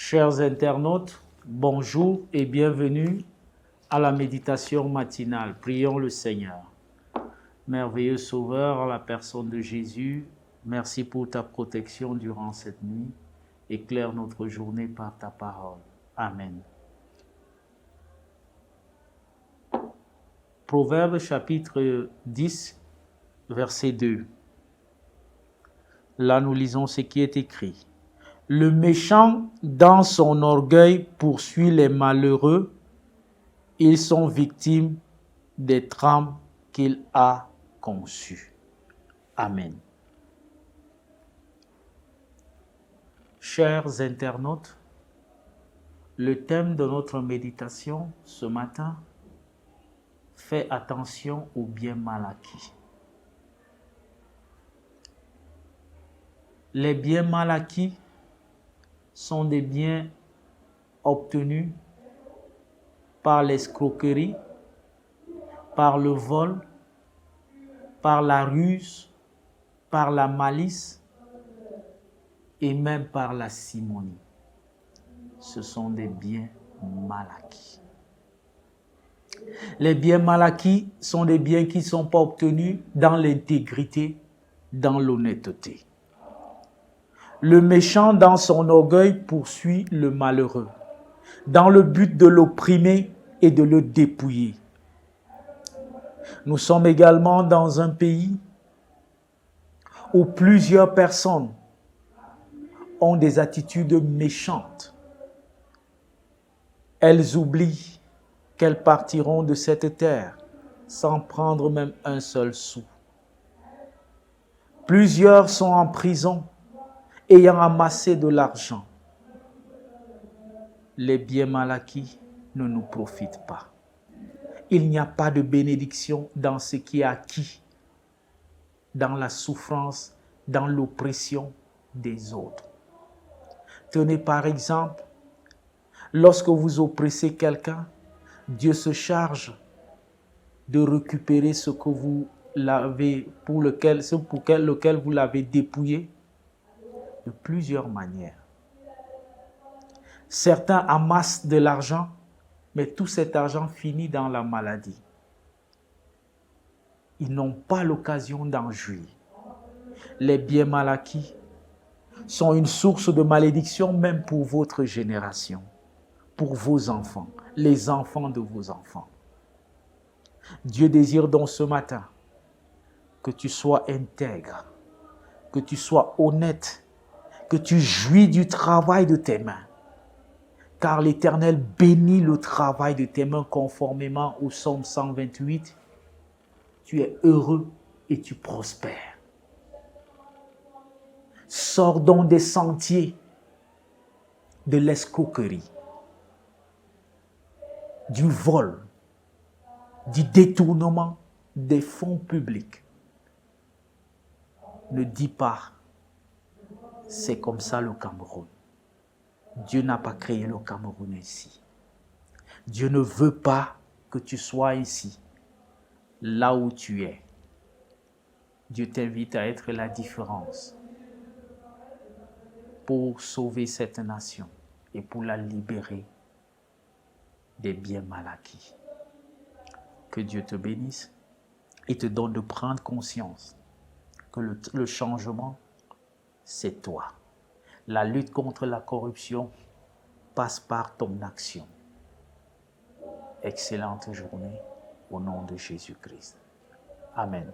Chers internautes, bonjour et bienvenue à la méditation matinale. Prions le Seigneur. Merveilleux Sauveur, en la personne de Jésus, merci pour ta protection durant cette nuit. Éclaire notre journée par ta parole. Amen. Proverbe chapitre 10, verset 2. Là, nous lisons ce qui est écrit. Le méchant, dans son orgueil, poursuit les malheureux. Ils sont victimes des trames qu'il a conçues. Amen. Chers internautes, le thème de notre méditation ce matin, fais attention aux biens mal acquis. Les biens mal acquis sont des biens obtenus par l'escroquerie, par le vol, par la ruse, par la malice et même par la simonie. Ce sont des biens mal acquis. Les biens mal acquis sont des biens qui ne sont pas obtenus dans l'intégrité, dans l'honnêteté. Le méchant, dans son orgueil, poursuit le malheureux, dans le but de l'opprimer et de le dépouiller. Nous sommes également dans un pays où plusieurs personnes ont des attitudes méchantes. Elles oublient qu'elles partiront de cette terre sans prendre même un seul sou. Plusieurs sont en prison ayant amassé de l'argent. Les biens mal acquis ne nous profitent pas. Il n'y a pas de bénédiction dans ce qui est acquis, dans la souffrance, dans l'oppression des autres. Tenez par exemple, lorsque vous oppressez quelqu'un, Dieu se charge de récupérer ce que vous l'avez, pour lequel vous l'avez dépouillé de plusieurs manières. Certains amassent de l'argent, mais tout cet argent finit dans la maladie. Ils n'ont pas l'occasion d'en jouir. Les biens mal acquis sont une source de malédiction même pour votre génération, pour vos enfants, les enfants de vos enfants. Dieu désire donc ce matin que tu sois intègre, que tu sois honnête, que tu jouis du travail de tes mains. Car l'Éternel bénit le travail de tes mains conformément au psaume 128. Tu es heureux et tu prospères. Sors donc des sentiers de l'escroquerie, du vol, du détournement des fonds publics. Ne dis pas, c'est comme ça le Cameroun. Dieu n'a pas créé le Cameroun ainsi. Dieu ne veut pas que tu sois ici, là où tu es. Dieu t'invite à être la différence pour sauver cette nation et pour la libérer des biens mal acquis. Que Dieu te bénisse et te donne de prendre conscience que le changement, c'est toi. La lutte contre la corruption passe par ton action. Excellente journée au nom de Jésus-Christ. Amen.